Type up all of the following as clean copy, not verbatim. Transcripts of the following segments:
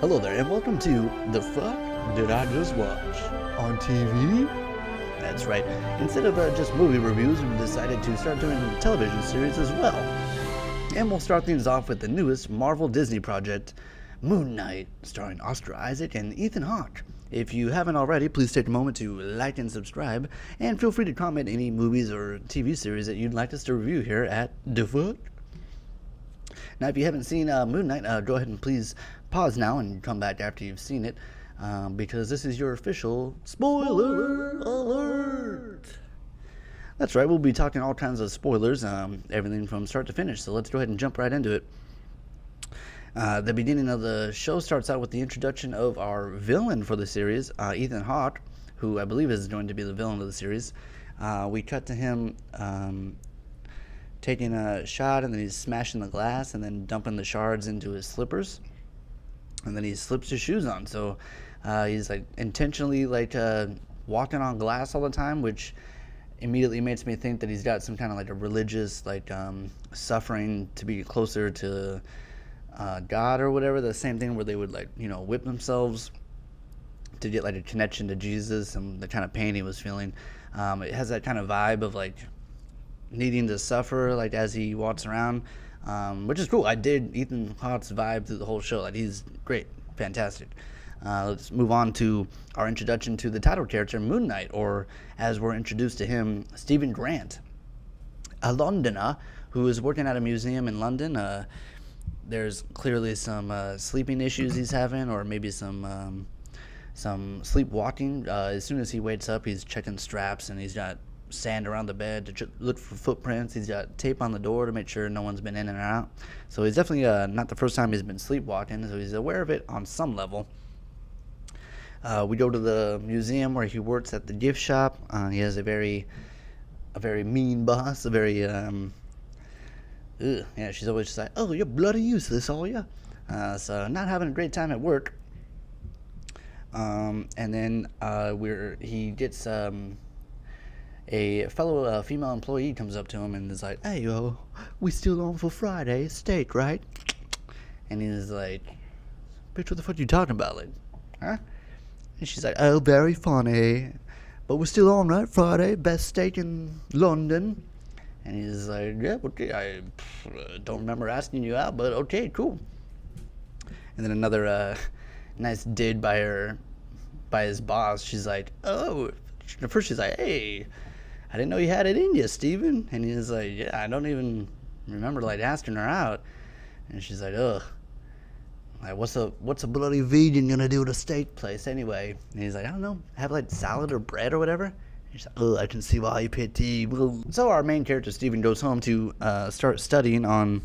Hello there, and welcome to The Fuck Did I Just Watch? On TV? That's right, instead of just movie reviews, we decided to start doing television series as well. And we'll start things off with the newest Marvel Disney project, Moon Knight, starring Oscar Isaacs and Ethan Hawke. If you haven't already, please take a moment to like and subscribe, and feel free to comment any movies or TV series that you'd like us to review here at Dafuq. Now, if you haven't seen Moon Knight, go ahead and please pause now and come back after you've seen it, because this is your official spoiler alert. That's right, we'll be talking all kinds of spoilers, everything from start to finish, so let's go ahead and jump right into it. The beginning of the show starts out with the introduction of our villain for the series, Ethan Hawke, who I believe is going to be the villain of the series. We cut to him taking a shot, and then he's smashing the glass and then dumping the shards into his slippers, and then he slips his shoes on. So he's like intentionally walking on glass all the time, which immediately makes me think that he's got some kind of like a religious suffering to be closer to God or whatever. The same thing where they would whip themselves to get like a connection to Jesus and the kind of pain he was feeling. It has that kind of vibe of needing to suffer as he walks around, which is cool. I did Ethan Hawke's vibe through the whole show. He's great, fantastic. Let's move on to our introduction to the title character, Moon Knight, or as we're introduced to him, Stephen Grant, a Londoner who is working at a museum in London. There's clearly some sleeping issues he's having, or maybe some sleepwalking. As soon as he wakes up, he's checking straps, and he's got sand around the bed to look for footprints. He's got tape on the door to make sure no one's been in and out. So he's definitely not the first time he's been sleepwalking, so he's aware of it on some level. We go to the museum where he works at the gift shop. He has a very mean boss, a very she's always just like, oh, you're bloody useless, are you? So not having a great time at work. And then he gets a fellow female employee comes up to him and is like, hey, we still on for Friday steak, right? And he's like, bitch, what the fuck are you talking about? Huh? And she's like, oh, very funny, but we're still on, right? Friday, best steak in London. And he's like, yeah, okay, I don't remember asking you out, but okay, cool. And then another nice dig by his boss. She's like, oh, at first she's like, hey, I didn't know you had it in you, Steven. And he's like, yeah, I don't even remember asking her out. And she's like, ugh, what's a bloody vegan gonna do at a steak place anyway? And he's like, I don't know, have salad or bread or whatever. And she's like, oh, I can see why you pity. So our main character Steven goes home to start studying on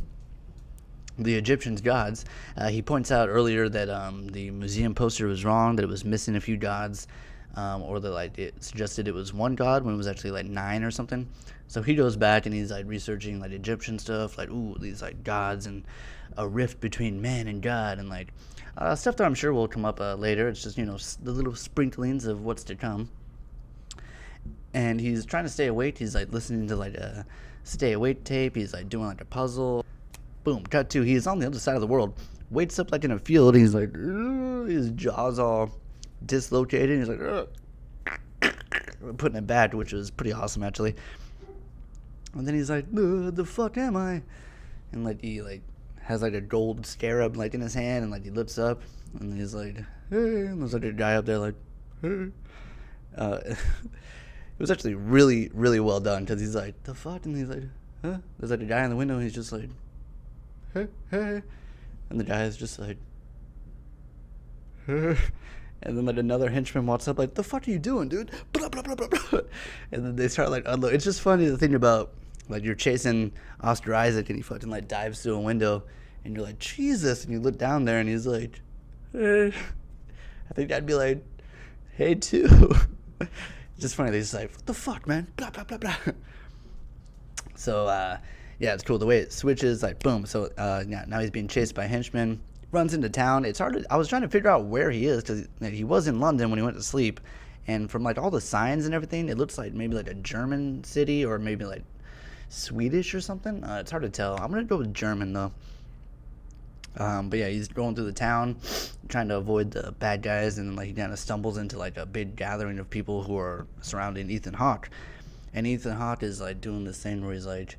the Egyptians' gods. He points out earlier that the museum poster was wrong, that it was missing a few gods. Or that it suggested it was one god when it was actually 9 or something. So he goes back and he's researching Egyptian stuff, these gods and a rift between man and God, and stuff that I'm sure will come up later. It's just the little sprinklings of what's to come. And he's trying to stay awake. He's listening to a stay awake tape. He's doing a puzzle. Boom, cut to he's on the other side of the world. Wakes up in a field. And he's his jaw's all dislocated. He's putting it back, which was pretty awesome actually. And then he's like, the fuck am I? And he has a gold scarab in his hand, and he lifts up and he's like, hey, and there's a guy up there hey. It was actually really, really well done, because he's like, the fuck? And he's like, huh? There's a guy in the window, and he's just like, hey, hey. And the guy is just like, hey. And then another henchman walks up the fuck are you doing, dude? Blah, blah, blah, blah, blah. And then they start unload. It's just funny to think about you're chasing Oscar Isaac and he fucking dives through a window and you're like, Jesus, and you look down there and he's like, hey. I think I'd be like, hey too. It's just funny, they're just what the fuck, man? Blah, blah, blah, blah. So yeah, it's cool the way it switches, boom. So now he's being chased by henchmen. Runs into town. It's hard I was trying to figure out where he is, because he was in London when he went to sleep, and from all the signs and everything, it looks maybe a German city, or maybe Swedish or something. It's hard to tell. I'm gonna go with German though. But yeah, he's going through the town, trying to avoid the bad guys, and like he kind of stumbles into like a big gathering of people who are surrounding Ethan Hawke, and Ethan Hawke is like doing this thing where he's like,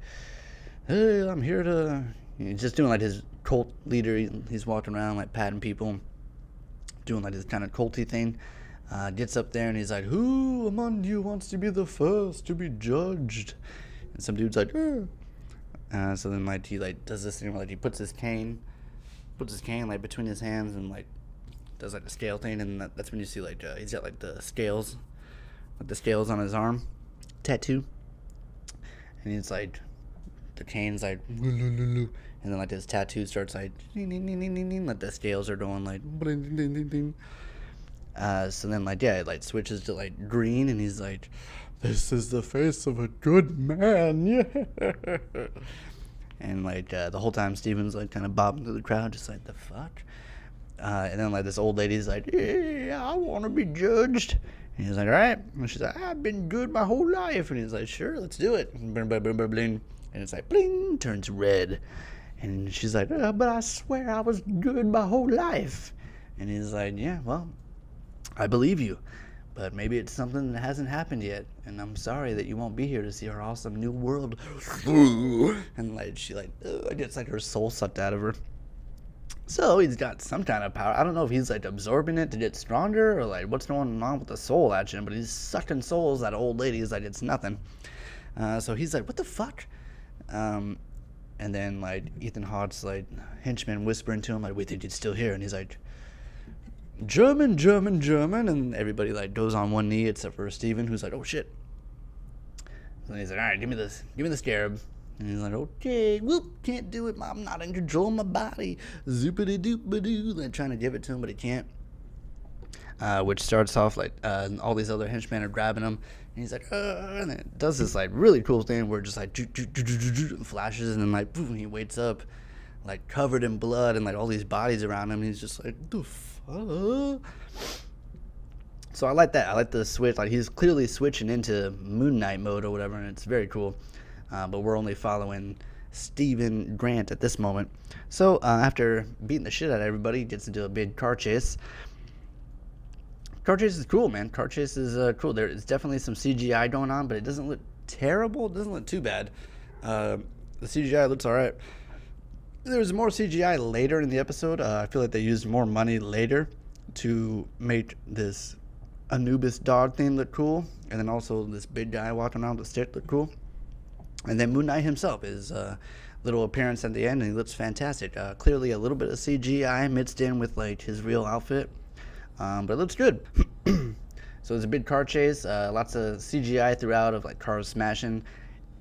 "Hey, I'm here to," he's just doing like his cult leader. He's walking around like patting people, doing like this kind of culty thing. Gets up there and he's like, "Who among you wants to be the first to be judged?" And some dude's like, so then like he like does this thing where like he puts his cane like between his hands and like does like the scale thing, and that's when you see like he's got like the scales on his arm tattoo, and he's like the cane's like and then like his tattoo starts like like the scales are going like so then like yeah, it like switches to like green, and he's like, "This is the face of a good man." Yeah. And like the whole time Steven's like kind of bobbing through the crowd just like, the fuck. And then like this old lady's like, "Yeah, I want to be judged." And he's like, "All right." And she's like, "I've been good my whole life." And he's like, "Sure, let's do it." And it's like bling, turns red. And she's like, "But I swear I was good my whole life." And he's like, "Yeah, well, I believe you, but maybe it's something that hasn't happened yet, and I'm sorry that you won't be here to see our awesome new world." And like she like gets like her soul sucked out of her. So he's got some kind of power. I don't know if he's like absorbing it to get stronger or like what's going on with the soul action, but he's sucking souls out of old ladies like it's nothing. So he's like, "What the fuck?" And then like Ethan Hawke's like henchman whispering to him like, "We think it's still here," and he's like, "German, German, German," and everybody like goes on one knee except for Steven, who's like, "Oh shit." So he's like, "All right, give me the scarab." And he's like, "Okay, whoop, can't do it. I'm not in control of my body." Zoopity doop doo. They're trying to give it to him, but he can't. Which starts off like all these other henchmen are grabbing him, and he's like, and it does this like really cool thing where it just like flashes, and then like boom, he wakes up like covered in blood and like all these bodies around him, and he's just like, "The fuck?" So I like that. I like the switch. Like he's clearly switching into Moon Knight mode or whatever, and it's very cool. But we're only following Stephen Grant at this moment. So after beating the shit out of everybody, he gets into a big car chase. Car chase is cool, man. Car chase is cool. There is definitely some CGI going on, but it doesn't look terrible. It doesn't look too bad. The CGI looks all right. There's more CGI later in the episode. I feel like they used more money later to make this Anubis dog thing look cool, and then also this big guy walking around with a stick look cool. And then Moon Knight himself, his little appearance at the end, and he looks fantastic. Clearly a little bit of CGI mixed in with like his real outfit, but it looks good. So there's a big car chase, lots of CGI throughout of like cars smashing.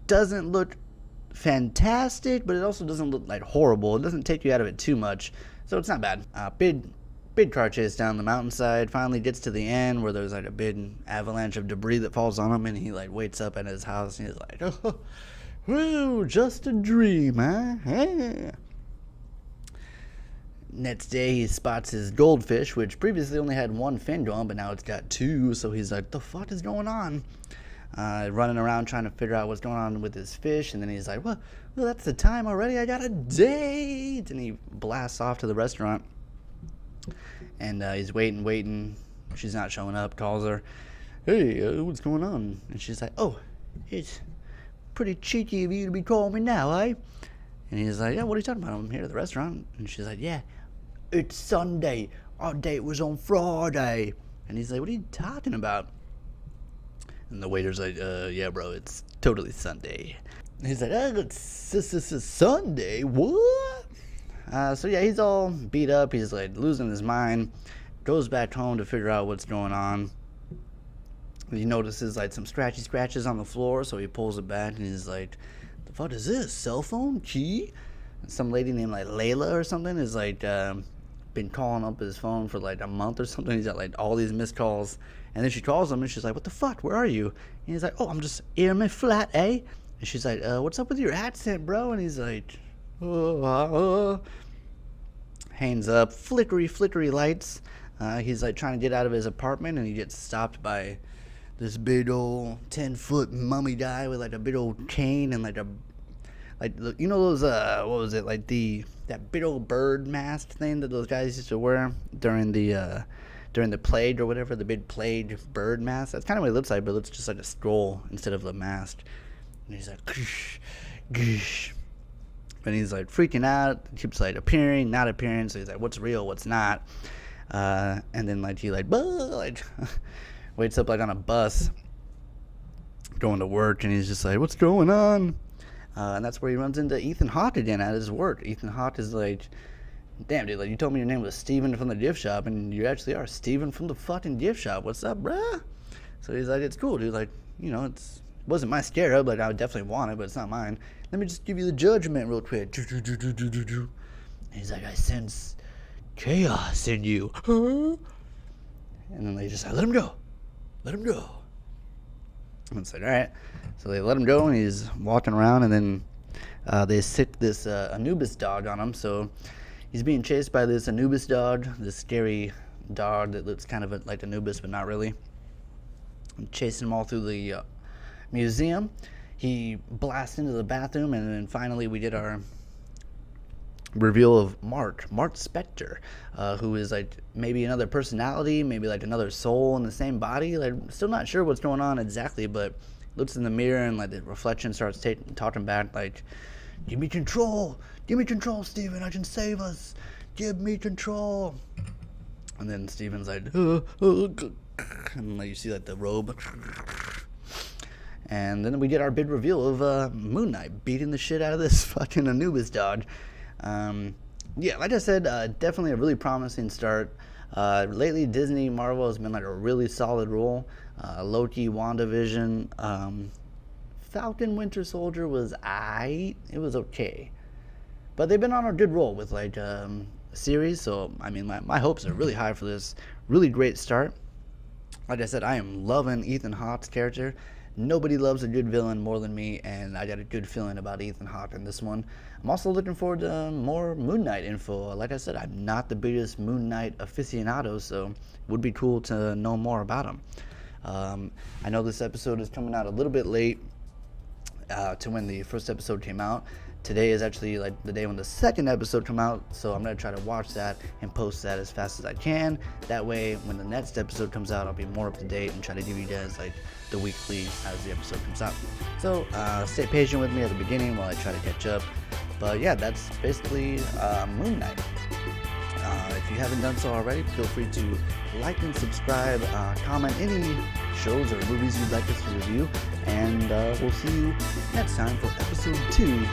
Doesn't look fantastic, but it also doesn't look like horrible. It doesn't take you out of it too much, so it's not bad. Big car chase down the mountainside. Finally gets to the end where there's like a big avalanche of debris that falls on him, and he like wakes up at his house and he's like, "Oh, whew, just a dream, huh?" Yeah. Next day he spots his goldfish, which previously only had one fin going, but now it's got two. So he's like, "The fuck is going on?" Running around trying to figure out what's going on with his fish, and then he's like, well, that's the time already. I got a date. And he blasts off to the restaurant, and he's waiting. She's not showing up. Calls her, "Hey, what's going on?" And she's like, "Oh, it's pretty cheeky of you to be calling me now, eh?" And he's like, "Yeah, what are you talking about? I'm here at the restaurant." And she's like, "Yeah, it's Sunday. Our date was on Friday." And he's like, "What are you talking about?" And the waiter's like, "Yeah, bro, it's totally Sunday." And he's like, "Oh, it's Sunday? What?" So yeah, he's all beat up. He's like losing his mind. Goes back home to figure out what's going on. He notices like some scratches on the floor, so he pulls it back and he's like, "The fuck is this? Cell phone? Key?" And some lady named like Layla or something is like been calling up his phone for like a month or something. He's got like all these missed calls. And then she calls him and she's like, "What the fuck? Where are you?" And he's like, "Oh, I'm just here in my flat, eh?" And she's like, "What's up with your accent, bro?" And he's like, hangs up, flickery lights. He's like trying to get out of his apartment, and he gets stopped by this big old 10-foot mummy guy with like a big old cane and like like you know those what was it, like that big old bird mask thing that those guys used to wear during the plague or whatever, the big plague bird mask. That's kind of what it looks like, but it looks just like a scroll instead of the mask. And he's like, goosh, goosh. And he's like freaking out. He keeps like appearing, not appearing. So he's like, what's real, what's not? And then like he like waits up like on a bus going to work, and he's just like, what's going on? And that's where he runs into Ethan Hawke again at his work. Ethan Hawke is like, damn, dude, like, you told me your name was Steven from the gift shop, and you actually are Steven from the fucking gift shop. What's up, bruh? So he's like, it's cool, dude. Like, you know, it wasn't my scarab. Like, I would definitely want it, but it's not mine. Let me just give you the judgment real quick. And he's like, I sense chaos in you. And then they just like, let him go. Let him go. And it's like, all right. So they let him go, and he's walking around, and then they sick this Anubis dog on him. So he's being chased by this Anubis dog, this scary dog that looks kind of like Anubis, but not really. And chasing him all through the museum. He blasts into the bathroom, and then finally we did our reveal of Mark Spector, who is like maybe another personality, maybe like another soul in the same body. Like, still not sure what's going on exactly, but looks in the mirror, and like the reflection starts talking back like, give me control, Steven, I can save us, give me control. And then Steven's like, and like you see like the robe. And then we get our big reveal of Moon Knight beating the shit out of this fucking Anubis dog. Yeah, like I said, definitely a really promising start. Lately, Disney, Marvel has been like a really solid role. Loki, WandaVision, Falcon, Winter Soldier was aight. It was okay. But they've been on a good roll with like a series, so I mean, my hopes are really high for this really great start. Like I said, I am loving Ethan Hawke's character. Nobody loves a good villain more than me, and I got a good feeling about Ethan Hawke in this one. I'm also looking forward to more Moon Knight info. Like I said, I'm not the biggest Moon Knight aficionado, so it would be cool to know more about him. I know this episode is coming out a little bit late to when the first episode came out. Today is actually like the day when the second episode come out, so I'm going to try to watch that and post that as fast as I can. That way, when the next episode comes out, I'll be more up to date and try to give you guys like the weekly as the episode comes out. So stay patient with me at the beginning while I try to catch up. But yeah, that's basically Moon Knight. If you haven't done so already, feel free to like and subscribe, comment any shows or movies you'd like us to review, and we'll see you next time for episode 2